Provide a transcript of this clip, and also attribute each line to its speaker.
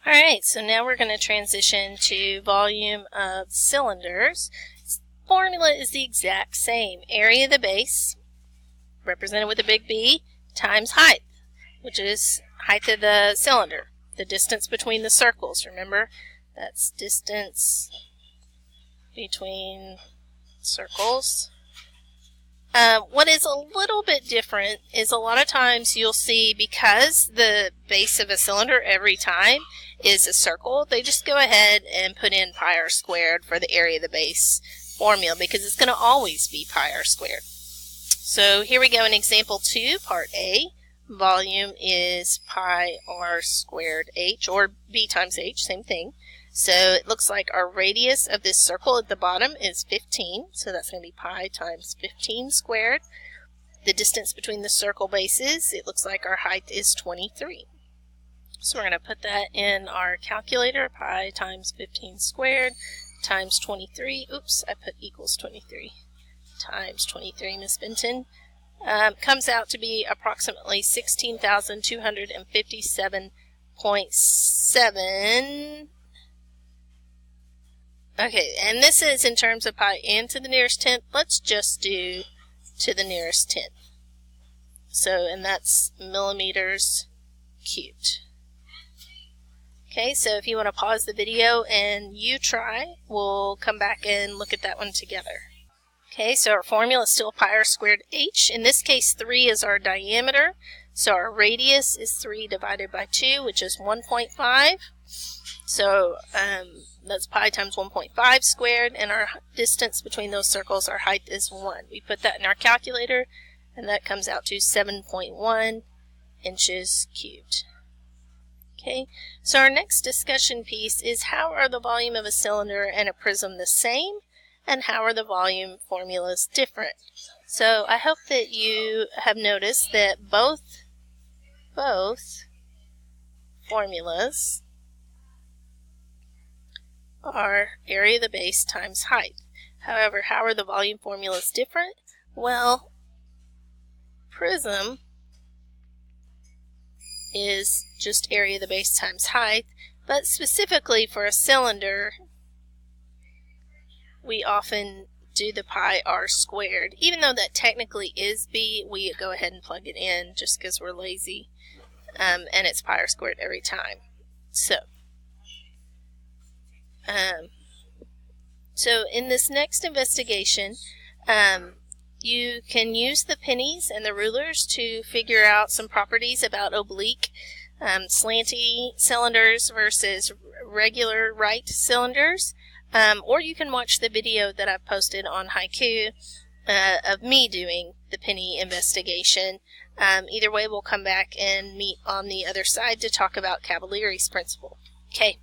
Speaker 1: Alright, so now we're going to transition to volume of cylinders. Formula is the exact same. Area of the base, represented with a big B, times height, which is height of the cylinder. The distance between the circles, remember? That's distance between circles. What is a little bit different is a lot of times you'll see, because the base of a cylinder every time is a circle, they just go ahead and put in pi r squared for the area of the base formula, because it's going to always be pi r squared. So here we go in example 2, part A. Volume is pi r squared h, or b times h, same thing. So it looks like our radius of this circle at the bottom is 15, so that's going to be pi times 15 squared. The distance between the circle bases, it looks like our height is 23. So we're going to put that in our calculator, pi times 15 squared times 23. Oops, I put equals 23 times 23, Miss Benton. Comes out to be approximately 16,257.7. Okay, and this is in terms of pi n to the nearest tenth. Let's just do to the nearest tenth. So, and that's millimeters cubed. Okay, so if you want to pause the video and you try, we'll come back and look at that one together. Okay, so our formula is still pi r squared h. In this case, 3 is our diameter. So our radius is 3 divided by 2, which is 1.5. So that's pi times 1.5 squared, and our distance between those circles, our height is 1. We put that in our calculator, and that comes out to 7.1 inches cubed. Okay, so our next discussion piece is, how are the volume of a cylinder and a prism the same, and how are the volume formulas different? So I hope that you have noticed that both formulas are area of the base times height. However, how are the volume formulas different? Well, prism is just area of the base times height, but specifically for a cylinder, we often do the pi r squared. Even though that technically is b, we go ahead and plug it in just because we're lazy, and it's pi r squared every time. So in this next investigation, you can use the pennies and the rulers to figure out some properties about oblique, slanty cylinders versus regular right cylinders, or you can watch the video that I've posted on Haiku of me doing the penny investigation. Either way, we'll come back and meet on the other side to talk about Cavalieri's principle. Okay.